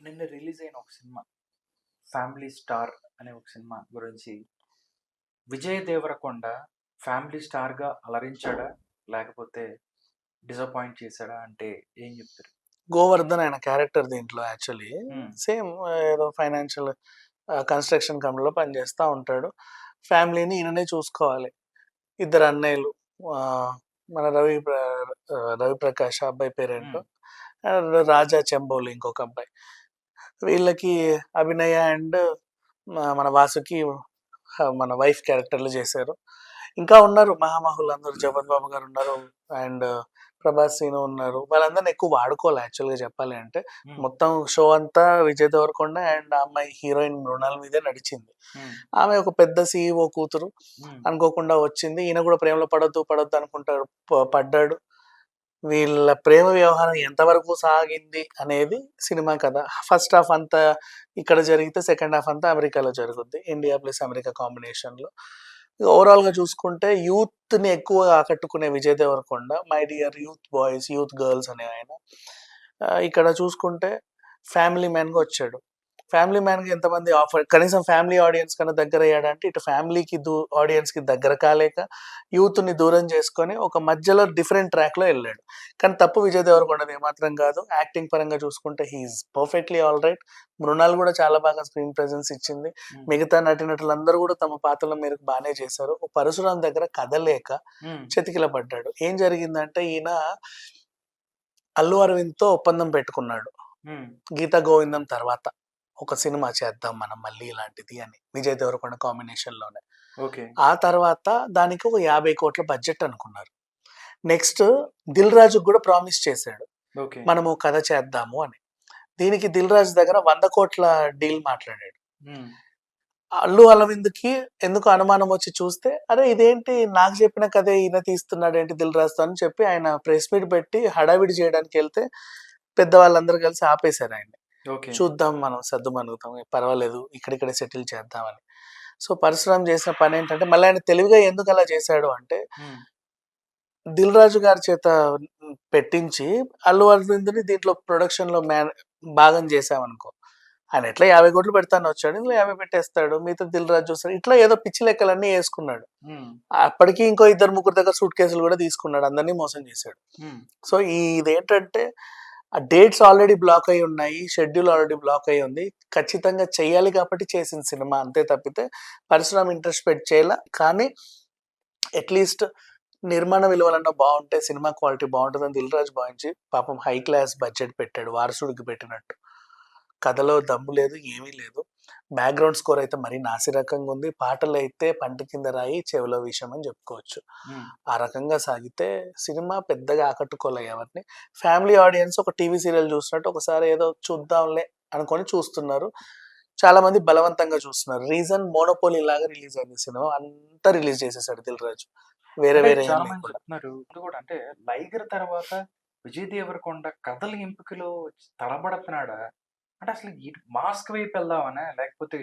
నిన్న రిలీజ్ అయిన ఒక సినిమా 'ఫ్యామిలీ స్టార్' అనే ఒక సినిమా గురించి విజయ్ దేవరకొండ ఫ్యామిలీ స్టార్‌గా అలరించాడా? లేకపోతే డిసప్పాయింట్ చేసాడా అంటే ఏం చెప్తారు? గోవర్ధన్ ఆయన క్యారెక్టర్ దీంట్లో యాక్చువల్లీ హ్మ్. సేమ్ ఏదో ఫైనాన్షియల్ కన్స్ట్రక్షన్ కంపెనీలో పనిచేస్తూ ఉంటాడు. ఫ్యామిలీని ఈయననే చూసుకోవాలి. ఇద్దరు అన్నయ్యలు, ఆ, మన రవిప్రకాష్ ఆ అబ్బాయి పేరేంటో, హ్మ్. రాజా చెంబోలి ఇంకొక అబ్బాయి. వీళ్ళకి అభినయ అండ్ మన వాసుకి మన వైఫ్ క్యారెక్టర్లు చేశారు. ఇంకా ఉన్నారు మహామహులు అందరూ, జగపతి బాబు గారు ఉన్నారు అండ్ ప్రభాస్ సీను ఉన్నారు. వాళ్ళందరిని ఎక్కువ వాడుకోవాలి యాక్చువల్గా చెప్పాలి అంటే. హ్మ్. మొత్తం షో అంతా విజయ్ దేవరకొండ అండ్ ఆ అమ్మాయి హీరోయిన్ మృణాల్ మీదే నడిచింది. హ్మ్. ఆమె ఒక పెద్ద సీఈఓ కూతురు, హ్మ్. అనుకోకుండా వచ్చింది. ఈయన కూడా ప్రేమలో పడొద్దు పడొద్దు అనుకుంటాడు, పడ్డాడు. వీళ్ళ ప్రేమ వ్యవహారం ఎంతవరకు సాగింది అనేది సినిమా కథ. ఫస్ట్ హాఫ్ అంతా ఇక్కడ జరిగితే సెకండ్ హాఫ్ అంతా అమెరికాలో జరుగుద్ది, ఇండియా ప్లస్ అమెరికా కాంబినేషన్లో. ఓవరాల్గా చూసుకుంటే యూత్ని ఎక్కువగా ఆకట్టుకునే Vijay Devarakonda, my dear youth boys youth girls అనే ఆయన ఇక్కడ చూసుకుంటే ఫ్యామిలీ మ్యాన్గా వచ్చాడు. ఫ్యామిలీ మ్యాన్గా ఎంతమంది ఆఫర్, కనీసం ఫ్యామిలీ ఆడియన్స్ కన్నా దగ్గర అయ్యాడంటే ఇటు ఫ్యామిలీకి ఆడియన్స్కి దగ్గర కాలేక యూత్ని దూరం చేసుకొని ఒక మధ్యలో డిఫరెంట్ ట్రాక్లో వెళ్ళాడు. కానీ తప్పు విజయ్ దేవరకొండది ఏమాత్రం కాదు. యాక్టింగ్ పరంగా చూసుకుంటే he's perfectly all right. Mrunal కూడా చాలా బాగా స్క్రీన్ ప్రెజెన్స్ ఇచ్చింది. హ్మ్. మిగతా నటీనటులందరూ కూడా తమ పాత్రల మేరకు బాగానే చేశారు. పరశురాం దగ్గర కథ లేక హ్మ్. చతికిల పడ్డాడు. ఏం జరిగిందంటే ఈయన అల్లు అరవింద్తో ఒప్పందం పెట్టుకున్నాడు హ్మ్. గీతా గోవిందం తర్వాత ఒక సినిమా చేద్దాం మనం మళ్ళీ ఇలాంటిది అని, విజయ్ దేవరకొండ కాంబినేషన్లోనే. ఓకే. ఆ తర్వాత దానికి ఒక 50 కోట్ల బడ్జెట్ అనుకున్నారు. నెక్స్ట్ దిల్ రాజుకు కూడా ప్రామిస్ చేశాడు, ఓకే. మనము కథ చేద్దాము అని. దీనికి దిల్ రాజు దగ్గర 100 కోట్ల డీల్ మాట్లాడాడు. హ్మ్. అల్లు అరవింద్కి ఎందుకు అనుమానం వచ్చి చూస్తే, అరే ఇదేంటి నాకు చెప్పిన కథే ఈయన తీస్తున్నాడు ఏంటి దిల్ రాజుతో అని చెప్పి ఆయన ప్రెస్ మీట్ పెట్టి హడావిడి చేయడానికి వెళ్తే పెద్దవాళ్ళందరూ కలిసి ఆపేశారు ఆయన. ఓకే. చూద్దాం మనం సర్దుమణుగుతాం, పర్వాలేదు ఇక్కడిక్కడే సెటిల్ చేద్దామని. సో పరశురామ్ చేసిన పని ఏంటంటే, మళ్ళీ ఆయన తెలివిగా ఎందుకు అలా చేశాడు అంటే, హ్మ్. దిల్ రాజు గారి చేత పెట్టించి అల్లు అరవింద్ని దీంట్లో ప్రొడక్షన్లో భాగం చేసామనుకో, ఆయన ఎట్లా 50 కోట్లు పెడతాను వచ్చాడు, ఇందులో 50 పెట్టేస్తాడు, మిగతా దిల్ రాజు చూస్తాడు, ఇట్లా ఏదో పిచ్చి లెక్కలన్నీ వేసుకున్నాడు. హ్మ్. అప్పటికి ఇంకో ఇద్దరు ముగ్గురు దగ్గర సూట్ కేసులు కూడా తీసుకున్నాడు, అందరినీ మోసం చేశాడు. హ్మ్. సో ఇదేంటంటే ఆ డేట్స్ ఆల్రెడీ బ్లాక్ అయి ఉన్నాయి, షెడ్యూల్ ఆల్రెడీ బ్లాక్ అయి ఉంది, ఖచ్చితంగా చెయ్యాలి కాబట్టి చేసిన సినిమా అంతే తప్పితే పరశురామ్ ఇంట్రెస్ట్ పెట్టి చేయాల. కానీ అట్లీస్ట్ నిర్మాణ విలువలన్నా బాగుంటే సినిమా క్వాలిటీ బాగుంటుందని దిల్ రాజు భావించి పాపం హై క్లాస్ బడ్జెట్ పెట్టాడు, వారసుడికి పెట్టినట్టు. కథలో దమ్ము లేదు, ఏమీ లేదు. బ్యాక్గ్రౌండ్ స్కోర్ అయితే మరీ నాసిరకంగా ఉంది. పాటలు అయితే పంట కింద రాయి చెవిలో విషయం అని చెప్పుకోవచ్చు. హ్మ్. ఆ రకంగా సాగితే సినిమా పెద్దగా ఆకట్టుకోలే ఎవరిని. ఫ్యామిలీ ఆడియన్స్ ఒక టీవీ సీరియల్ చూసినట్టు ఒకసారి ఏదో చూద్దాంలే అనుకొని చూస్తున్నారు. చాలా మంది బలవంతంగా చూస్తున్నారు. రీజన్ మోనోపోలీ లాగా రిలీజ్ అయింది సినిమా, అంతా రిలీజ్ చేసేసాడు దిల్ రాజు, వేరే అంటే వేరే ఏం చాలా మంది లేకుండా. చెప్తున్నారు. ఇది కూడా అంటే 'లైగర్' తర్వాత విజయ్ దేవరకొండ కథల ఎంపికలో తడబడుతున్నాడా? అంటే అసలు ఈ మాస్క్ వైపు వెళ్దామనా? లేకపోతే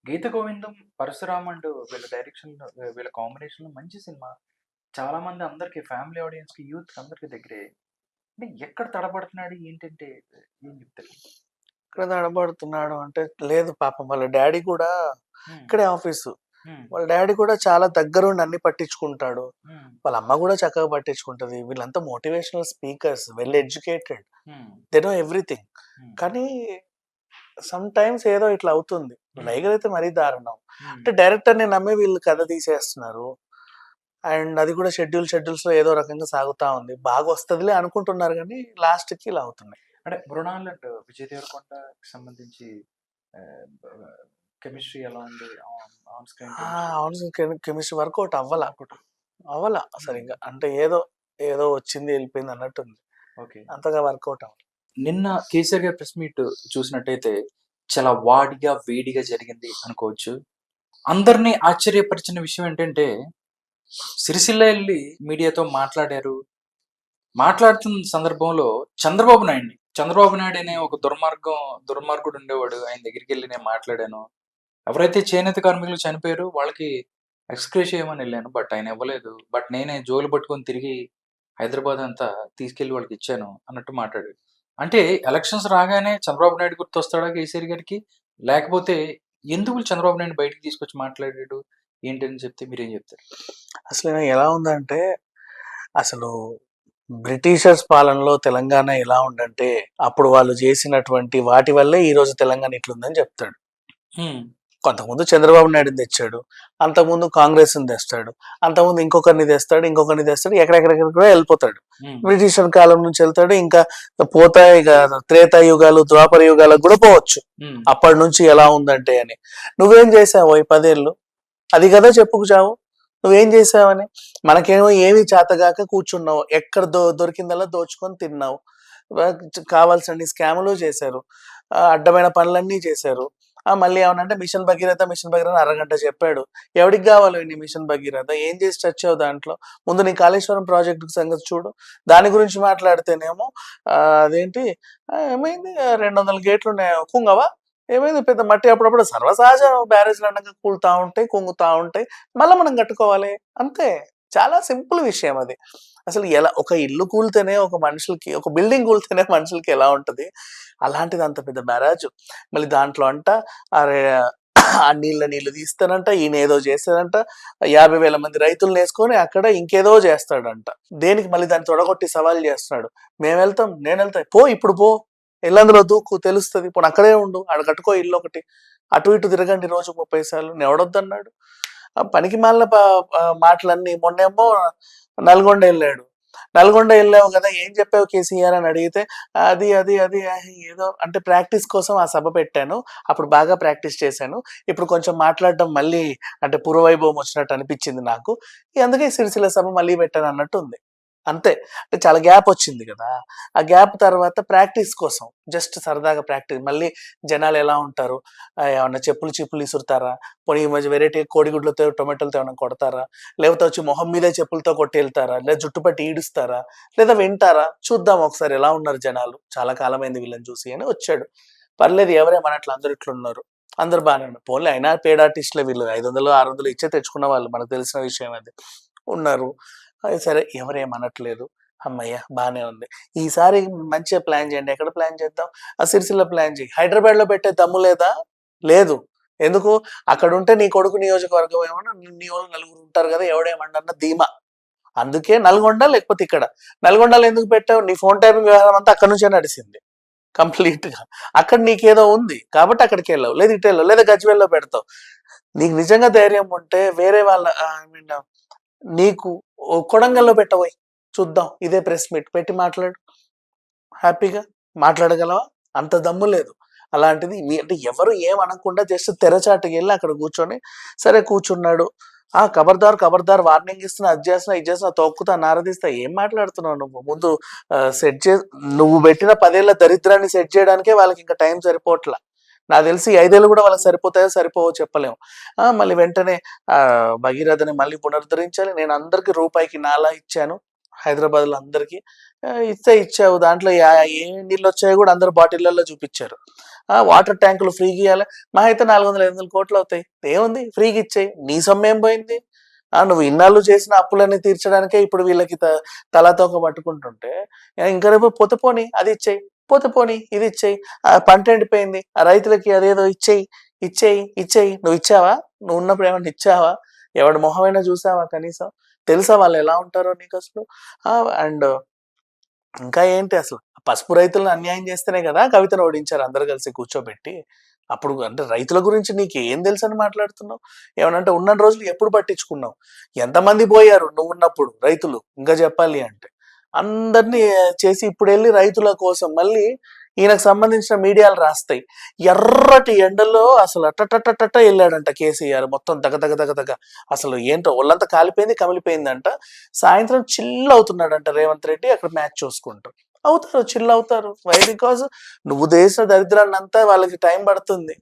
'గీత గోవిందం', 'పరశురామ్' అండ్ వీళ్ళ డైరెక్షన్‌లో వీళ్ళ కాంబినేషన్‌లో మంచి సినిమా. చాలా మంది అందరికి ఫ్యామిలీ ఆడియన్స్‌కి, యూత్‌కి అందరికి దగ్గరే. అంటే ఎక్కడ తడబడుతున్నాడు? ఏంటంటే ఏం చెప్తారు? ఇక్కడ తడబడుతున్నాడు అంటే, లేదు పాపం వాళ్ళ డాడీ కూడా హ్మ్. ఇక్కడే ఆఫీసు. హ్మ్. వాళ్ళ డాడీ కూడా చాలా దగ్గరుండి అన్ని పట్టించుకుంటాడు. హ్మ్. వాళ్ళ అమ్మ కూడా చక్కగా పట్టించుకుంటది. వీళ్ళంతా మోటివేషనల్ స్పీకర్స్, వెల్ ఎడ్యుకేటెడ్, హ్మ్. They know everything. హ్మ్. కానీ సమ్ టైమ్స్ ఏదో ఇట్లా అవుతుంది. హ్మ్. లైగర్ అయితే మరీ దారుణం. హ్మ్. అంటే డైరెక్టర్‌ని నమ్మి వీళ్ళు కథ తీసేస్తున్నారు. అండ్ అది కూడా షెడ్యూల్స్‌లో ఏదో రకంగా సాగుతా ఉంది. బాగొస్తదిలే అనుకుంటున్నారు గానీ లాస్ట్‌కి ఇలా అవుతున్నాయి. అంటే 'మృణాల్' అండ్ విజయ్ దేవరకొండకి సంబంధించి ఆహ్, బ కెమిస్ట్రీ ఎలా ఉంది? ఆన్ స్క్రీన్ ఆ! కెమిస్ట్రీ అవును. కెమిస్ట్రీ వర్కౌట్ అవ్వల. ఒకటి. అవ్వల హ్మ్. సరింగా. అంటే ఏదో వచ్చింది ఎళ్ళిపోయింది అన్నట్టుంది. ఓకే. అంతగా వర్కౌట్ అవ్వల. నిన్న 'కేసీఆర్' గారి ప్రెస్ మీట్ చూసినట్టయితే చాలా వాడిగా, వేడిగా జరిగింది అనుకోవచ్చు. అందరిని ఆశ్చర్యపరిచిన విషయం ఏంటంటే, సిరిసిల్ల ఎళ్లి మీడియాతో మాట్లాడారు. మాట్లాడుతున్న సందర్భంలో చంద్రబాబు నాయుడు అనే ఒక దుర్మార్గుడు ఉండేవాడు. ఆయన దగ్గరికెళ్లి నేను మాట్లాడాను. ఎవరైతే చేనేత కార్మికులు చనిపోయారో వాళ్ళకి ఎక్స్‌గ్రేషియా ఇవ్వమని ఎళ్ళాను. బట్ ఆయన ఇవ్వలేదు. బట్ నేనే జోలు పట్టుకొని తిరిగి హైదరాబాద్ అంతా తీసుకెళ్ళి వాళ్ళకిచ్చాను అన్నట్టు మాట్లాడాడు. అంటే ఎలక్షన్స్ రాగానే చంద్రబాబు నాయుడు గుర్తొస్తాడా కేసీఆర్ గారికి? లేకపోతే ఎందుకు చంద్రబాబు నాయుడు బయటికి తీసుకొచ్చి మాట్లాడాడు? ఏంటని చెప్తే మీరేం చెప్తారు? అసలు ఎలా ఉందంటే, అసలు బ్రిటిషర్స్ పాలనలో తెలంగాణ ఎలా ఉందంటే, అప్పుడు వాళ్ళు చేసినటువంటి వాటి వల్లే ఈరోజు తెలంగాణ ఇట్లుందని చెప్తాడు. హ్మ్. కొంతకుముందు చంద్రబాబు నాయుడుని తెచ్చాడు, అంతకుముందు కాంగ్రెస్ని తెస్తాడు, అంతకుముందు ఇంకొకరిని తెస్తాడు, ఎక్కడెక్కడెక్కడ కూడా వెళ్ళిపోతాడు. హ్మ్. బ్రిటిషర్ కాలం నుంచి వెళ్తాడు, ఇంకా పోతా ఇక త్రేతా యుగాలు, ద్వాపర యుగాలకు కూడా పోవచ్చు. హ్మ్. అప్పటి నుంచి ఎలా ఉందంటే అని. నువ్వేం చేసావు ఈ 10 ఏళ్ళు? అది కదా చెప్పుకు చావు. నువ్వేం చేసావని. మనకేమో ఏమీ చేతగాక కూర్చున్నావు, ఎక్కడ దొరికిందల్లా దోచుకొని తిన్నావు. కావాల్సిన స్కాములు చేశారు, అడ్డమైన పనులన్నీ చేశారు. మళ్ళీ ఏమనంటే మిషన్ భగీరథ అరగంట చెప్పాడు. ఎవడికి కావాలి నీ మిషన్ భగీరథ? ఏం చేసి చచ్చావు దాంట్లో? ముందు నీ కాళేశ్వరం ప్రాజెక్టు సంగతి చూడు. దాని గురించి మాట్లాడితేనేమో అదేంటి ఏమైంది, 200 గేట్లు ఉన్నాయి, కుంగవా? ఏమైంది, పెద్ద మట్టి అప్పుడప్పుడు సర్వసహజం, బ్యారేజ్లు అనగా కూలుతా ఉంటాయి, కుంగుతా ఉంటాయి, మళ్ళీ మనం కట్టుకోవాలి అంతే. చాలా సింపుల్ విషయం అది. అసలు ఎలా ఒక ఇల్లు కూలితేనే ఒక మనుషులకి, ఒక బిల్డింగ్ కూలితేనే మనుషులకి ఎలా ఉంటది, అలాంటిది అంత పెద్ద బ్యారాజు. మళ్ళీ దాంట్లో అంట అరే ఆ నీళ్లు తీస్తానంట, ఈయన ఏదో చేస్తాడంట, 50,000 మంది రైతులను వేసుకొని అక్కడ ఇంకేదో చేస్తాడంట. దేనికి? మళ్ళీ దాన్ని తొడగొట్టి సవాల్ చేస్తున్నాడు. మేము వెళ్తాం, నేను వెళ్తా, పో ఇప్పుడు పో, ఎల్లందులో దూకు, తెలుస్తుంది, పోనీ అక్కడే ఉండు, ఆడ కట్టుకో ఇల్లు ఒకటి, అటు ఇటు తిరగండి రోజు 30 సార్లు, ఎవడొద్దన్నాడు? పనికి మాలిన మాటలన్నీ. మొన్నేమో నల్గొండ వెళ్ళాడు. నల్గొండ వెళ్ళావు కదా, ఏం చెప్పావు కేసీఆర్ అని అడిగితే, అది అది అది ఏదో అంటే ప్రాక్టీస్ కోసం ఆ సభ పెట్టాను, అప్పుడు బాగా ప్రాక్టీస్ చేశాను, ఇప్పుడు కొంచెం మాట్లాడడం మళ్ళీ అంటే పూర్వవైభవం వచ్చినట్టు అనిపించింది నాకు, అందుకే సిరిసిల్ల సభ మళ్ళీ పెట్టాను అన్నట్టు ఉంది. అంతే. అంటే చాలా గ్యాప్ వచ్చింది కదా, ఆ గ్యాప్ తర్వాత ప్రాక్టీస్ కోసం జస్ట్ సరదాగా ప్రాక్టీస్. మళ్ళీ జనాలు ఎలా ఉంటారు, ఏమన్నా చెప్పులు ఇసురుతారా, పోనీ ఈ మధ్య వెరైటీ కోడిగుడ్లతో టొమాటోలతో ఏమైనా కొడతారా, లేకపోతే వచ్చి మొహం మీదే చెప్పులతో కొట్టి వెళ్తారా, లేదా జుట్టు పట్టి ఈడుస్తారా, లేదా వింటారా, చూద్దాం ఒకసారి ఎలా ఉన్నారు జనాలు, చాలా కాలమైంది వీళ్ళని చూసి అని వచ్చాడు. పర్లేదు, ఎవరేమన్నట్లు అందరు ఇట్లున్నారు, అందరు బాగానే ఉన్నారు. పోన్లే, అయినా పేడ్ ఆర్టిస్టులే వీళ్ళు, 500 600 ఇచ్చే తెచ్చుకున్న వాళ్ళు, మనకు తెలిసిన విషయం అది ఉన్నారు. సరే, ఎవరేమనట్లేదు, హమ్మయ్య బానే ఉంది. ఈసారి మంచిగా ప్లాన్ చేయండి. ఎక్కడ ప్లాన్ చేద్దాం? ఆ సిరిసిల్ల ప్లాన్ చేయి. హైదరాబాద్‌లో పెట్టే దమ్ము లేదా? లేదు. ఎందుకు? అక్కడుంటే నీ కొడుకు నియోజకవర్గం ఏమన్నా నీ వోళ్ళు నలుగురు ఉంటారు కదా, ఎవడేమనడన్న ధీమా. అందుకే నల్గొండ లేకపోతే ఇక్కడ. నల్గొండలో ఎందుకు పెట్టావు? నీ ఫోన్ ట్యాపింగ్ వ్యవహారం అంతా అక్కడి నుంచే నడిసింది కంప్లీట్‌గా. అక్కడ నీకేదో ఉంది కాబట్టి అక్కడికెళ్ళావు. లేదా ఇటెళ్ళావు, లేదా గజ్వేల్‌లో పెడతావు. నీకు నిజంగా ధైర్యం ఉంటే వేరే వాళ్ళ ఐ మీన్ నీకు కొడంగల్‌లో పెట్టబోయి చూద్దాం. ఇదే ప్రెస్ మీట్ పెట్టి మాట్లాడు. హ్యాపీగా మాట్లాడగలవా? అంత దమ్ము లేదు. అలాంటిది అంటే ఎవరు ఏమనకుండా జస్ట్ తెరచాటుకి వెళ్ళి అక్కడ కూర్చొని, సరే కూర్చున్నాడు. ఖబర్దార్ వార్నింగ్ ఇస్తున్నా, అది చేస్తున్నా, ఇది చేస్తున్నా, తొక్కుతా, నారదీస్తా. ఏం మాట్లాడుతున్నావు నువ్వు? ముందు సెట్ చే నువ్వు పెట్టిన 10 ఏళ్ల దరిద్రాన్ని సెట్ చేయడానికే వాళ్ళకి ఇంకా టైం సరిపోవట్లా. నాకు తెలిసి 5 ఏళ్ళు కూడా వాళ్ళకి సరిపోతాయో సరిపోవో చెప్పలేము. మళ్ళీ వెంటనే భగీరథని మళ్ళీ పునరుద్ధరించాలి. నేను అందరికి రూపాయికి నాలా ఇచ్చాను హైదరాబాద్‌లో అందరికి. ఇచ్చావు. దాంట్లో ఏ నీళ్ళు వచ్చాయో కూడా అందరు బాటిళ్లలో చూపించారు. వాటర్ ట్యాంకులు ఫ్రీగా ఇవ్వాలి. మహా అయితే 400, 500 కోట్లు అవుతాయి. ఏముంది, ఫ్రీగా ఇచ్చేయి. నీ సొమ్మేం పోయింది? నువ్వు ఇన్నాళ్ళు చేసిన అప్పులన్నీ తీర్చడానికే ఇప్పుడు వీళ్ళకి తలాతోక పట్టుకుంటుంటే, ఇంకా రేపు పోతే పోనీ అది ఇచ్చేయి, పోతే పోనీ ఇది ఇచ్చేయి, పంట ఎండిపోయింది, ఆ రైతులకి అదేదో ఇచ్చేయి. నువ్వు ఇచ్చావా? నువ్వు ఉన్నప్పుడు ఏమన్నా ఇచ్చావా? ఎవడి మొహమైనా చూసావా కనీసం? తెలుసా వాళ్ళు ఎలా ఉంటారో నీకు అసలు? అండ్ ఇంకా ఏంటి అసలు, పసుపు రైతులను అన్యాయం చేస్తేనే కదా కవితను ఓడించారు అందరు కలిసి కూర్చోబెట్టి. అప్పుడు అంటే రైతుల గురించి నీకు ఏం తెలుసు అని మాట్లాడుతున్నావు? ఏమనంటే ఉన్న రోజులు ఎప్పుడు పట్టించుకున్నావు? ఎంతమంది పోయారు నువ్వు ఉన్నప్పుడు రైతులు? ఇంకా చెప్పాలి అంటే అందరినీ చేసి ఇప్పుడు వెళ్ళి రైతుల కోసం మళ్ళీ ఈయనకు సంబంధించిన మీడియాలు రాస్తాయి. ఎర్రటి ఎండలో అసలు అట్టటట్టట వెళ్ళాడంట కేసీఆర్, మొత్తం దగ అసలు ఏంటో ఒళ్ళంతా కాలిపోయింది, కమిలిపోయిందంట. సాయంత్రం చిల్ అవుతున్నాడంట రేవంత్ రెడ్డి అక్కడ మ్యాచ్ చూసుకుంటూ. చిల్ అవుతారు. వై? బికాజ్ నువ్వు దేశ దరిద్రాన్ని అంతా వాళ్ళకి టైం పడుతుంది.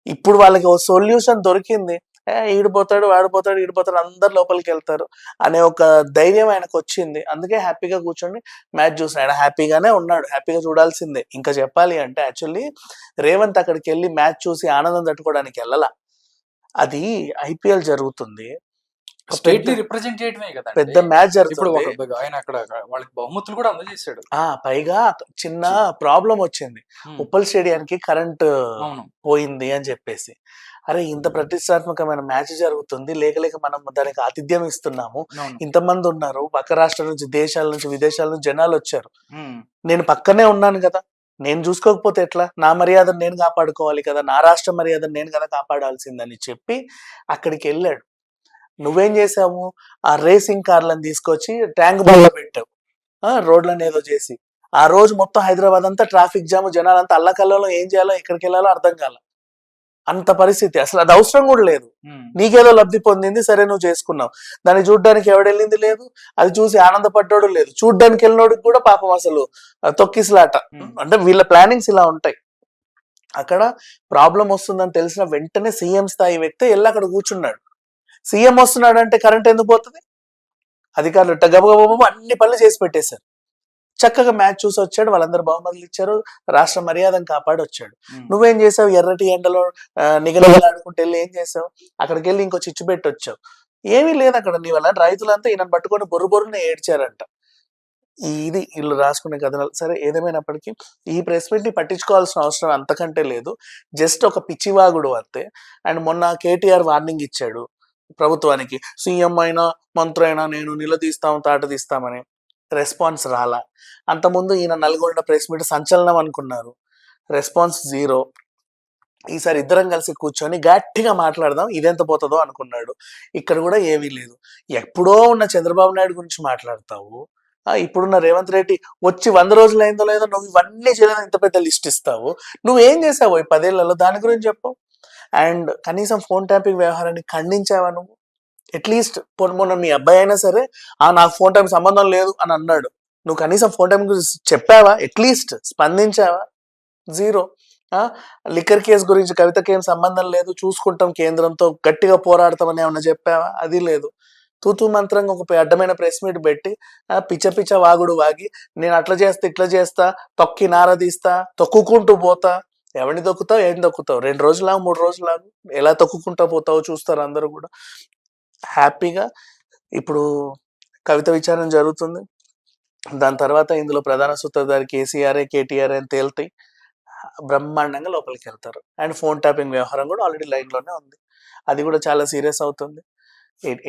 ఇప్పుడు వాళ్ళకి ఓ సొల్యూషన్ దొరికింది. ఈడిపోతాడు, ఈడిపోతాడు, అందరు లోపలికి వెళ్తారు అనే ఒక ధైర్యం ఆయనకు వచ్చింది. అందుకే హ్యాపీగా కూర్చొని మ్యాచ్ చూస్తున్నాడు. ఆయన హ్యాపీగానే ఉన్నాడు, హ్యాపీగా చూడాల్సిందే. ఇంకా చెప్పాలి అంటే యాక్చువల్లీ రేవంత్ అక్కడికి వెళ్ళి మ్యాచ్ చూసి ఆనందం తట్టుకోవడానికి వెళ్ళాల. అది IPL జరుగుతుంది, స్టేట్ ని పెద్ద రిప్రజెంట్ చేయడమే కదండి. పెద్ద మ్యాచ్ ఇప్పుడు జరుగుతుంది. ఆయన అక్కడ వాళ్ళకి బహుమతులు కూడా అందజేశాడు. పైగా చిన్న చి ప్రాబ్లమ్ వచ్చింది. హ్మ్. ఉప్పల్ స్టేడియానికి కరెంట్ అవును. పోయింది అని చెప్పేసి. అరే! ఇంత ప్రతిష్టాత్మకమైన మ్యాచ్ జరుగుతుంది. లేక లేక మనం దానికి ఆతిథ్యం ఇస్తున్నాము. అవును. ఇంతమంది ఉన్నారు. పక్క రాష్ట్రాల నుంచి, దేశాల నుంచి, విదేశాల నుంచి జనాలొచ్చారు. హ్మ్. నేను పక్కనే ఉన్నాను గదా! నేను చూసుకోకపోతే ఎట్లా? నా మర్యాదను నేను కాపాడుకోవాలి కదా! నా రాష్ట్ర మర్యాదను నేను కదా కాపాడాల్సిందని చెప్పి అక్కడికెళ్ళాడు. నువ్వేం చేసావు? ఆ రేసింగ్ కార్‌లని తీసుకొచ్చి ట్యాంక్ బండ్లో పెట్టావు. రోడ్లని ఏదో చేసి. ఆ రోజు మొత్తం హైదరాబాద్ అంతా ట్రాఫిక్ జామ్, జనాలంతా అల్లకల్లోలం, ఏం చేయాలో, ఎక్కడికెళ్ళాలో అర్థం కాల. అంత పరిస్థితి. అసలు అది అవసరం కూడా లేదు. హ్మ్. నీకేదో లబ్ధి పొందింది, సరే నువ్వు చేసుకున్నావు. దాన్ని చూడ్డానికి ఎవడెళ్ళింది లేదు. అది చూసి ఆనందపడ్డోడు లేదు. చూడ్డానికి ఎళ్ళినోడికి కూడా పాపం అసలు తొక్కిసలాట. హ్మ్. అంటే వీళ్ళ ప్లానింగ్స్ ఇలా ఉంటాయి. అక్కడ ప్రాబ్లమ్ వస్తుందని తెలిసిన వెంటనే సీఎం స్థాయి వ్యక్తి ఎళ్ళి అక్కడ కూర్చున్నాడు. సీఎం వస్తున్నాడంటే కరెంట్ ఎందుకు పోతది? అధికారులు గబగబా అన్ని పనులు చేసి పెట్టేశారు. చక్కగా మ్యాచ్ చూసి వచ్చాడు. వాళ్ళందరూ బహుమతులు ఇచ్చారు. రాష్ట్ర మర్యాదను కాపాడి వచ్చాడు. హ్మ్. నువ్వేం చేసావు? ఎర్రటి ఎండలో నిగనిగలాడుకుంటూ వెళ్ళి ఏం చేసావు? అక్కడికి వెళ్ళి ఇంకో చిచ్చు పెట్టి వచ్చావు. ఏమీ లేదు అక్కడ. నీ వల్ల రైతులంతా ఈయనను పట్టుకొని బొర్రు బొర్రున ఏడ్చారంట. ఇది వీళ్ళు రాసుకునే కథనాలు. సరే ఏదేమైనప్పటికీ ఈ ప్రెస్ మీట్ ని పట్టించుకోవాల్సిన అవసరం అంతకంటే లేదు. జస్ట్ ఒక పిచ్చివాగుడు అంతే. అండ్ మొన్న కేటీఆర్ వార్నింగ్ ఇచ్చాడు ప్రభుత్వానికి. సీఎం అయినా మంత్రి అయినా నేను నిలదీస్తాం, తాటదీస్తామని. రెస్పాన్స్ రాలా. అంతకుముందు ఈయన నల్గొండ ప్రెస్ మీట్ సంచలనం అనుకున్నారు. Response zero. ఈసారి ఇద్దరం కలిసి కూర్చొని గట్టిగా మాట్లాడదాం, ఇదెంత పోతుందో అనుకున్నాడు. ఇక్కడ కూడా ఏమీ లేదు. ఎప్పుడో ఉన్న చంద్రబాబు నాయుడు గురించి మాట్లాడతావు. ఇప్పుడున్న రేవంత్ రెడ్డి వచ్చి 100 రోజులు అయిందో లేదో, నువ్వు ఇవన్నీ చేయలేదు, ఇంత పెద్ద లిస్ట్ ఇస్తావు. నువ్వేం చేసావు ఈ 10 ఏళ్లలో? దాని గురించి చెప్పు. అండ్ కనీసం ఫోన్ ట్యాపింగ్ వ్యవహారాన్ని ఖండించావా నువ్వు? అట్లీస్ట్ మొన్న మీ అబ్బాయి అయినా సరే నాకు ఫోన్ ట్యాపింగ్ సంబంధం లేదు అని అన్నాడు. నువ్వు కనీసం ఫోన్ ట్యాపింగ్ గురించి చెప్పావా? అట్లీస్ట్ స్పందించావా? జీరో. లిక్కర్ కేసు గురించి కవితకి ఏం సంబంధం లేదు, చూసుకుంటాం కేంద్రంతో, గట్టిగా పోరాడతామని ఏమన్నా చెప్పావా? అది లేదు. తూతూ మంత్రంగా ఒక అడ్డమైన ప్రెస్ మీట్ పెట్టి పిచ్చ పిచ్చ వాగుడు వాగి, నేను అట్లా చేస్తా, ఇట్లా చేస్తా, తొక్కి నారదీస్తా, తొక్కుకుంటూ పోతా. ఎవరిని తొక్కుతావు, ఏం తొక్కుతావు? 2 రోజులాగు, 3 రోజులాగు, ఎలా తొక్కుకుంటా పోతావో చూస్తారు అందరూ కూడా. హ్యాపీగా ఇప్పుడు కవిత విచారణ జరుగుతుంది. దాని తర్వాత ఇందులో ప్రధాన సూత్రధారి కేసీఆర్, కేటీఆర్ అని తేల్తాయి. బ్రహ్మాండంగా లోపలికి వెళ్తారు. అండ్ ఫోన్ ట్యాపింగ్ వ్యవహారం కూడా ఆల్రెడీ లైన్లోనే ఉంది. అది కూడా చాలా సీరియస్ అవుతుంది.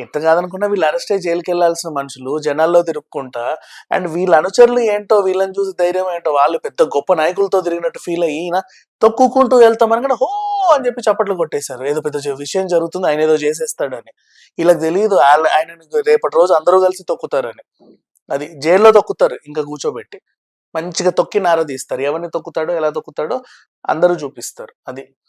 ఎట్ట కాదనుకున్నా వీళ్ళు అరెస్ట్ అయ్యి జైలుకి వెళ్లాల్సిన మనుషులు జనాల్లో తిరుక్కుంటా, అండ్ వీళ్ళ అనుచరులు ఏంటో, వీళ్ళని చూసి ధైర్యం ఏంటో, వాళ్ళు పెద్ద గొప్ప నాయకులతో తిరిగినట్టు ఫీల్ అయ్యి ఈయన తొక్కుకుంటూ వెళ్తామని కూడా హో అని చెప్పి చప్పట్లు కొట్టేశారు. ఏదో పెద్ద విషయం జరుగుతుంది, ఆయన ఏదో చేసేస్తాడని. వీళ్ళకి తెలియదు ఆయన రేపటి రోజు అందరూ కలిసి తొక్కుతారని. అది జైల్లో తొక్కుతారు ఇంకా కూర్చోబెట్టి. మంచిగా తొక్కి నారదీస్తారు. ఎవరిని తొక్కుతాడో, ఎలా తొక్కుతాడో అందరూ చూపిస్తారు. అది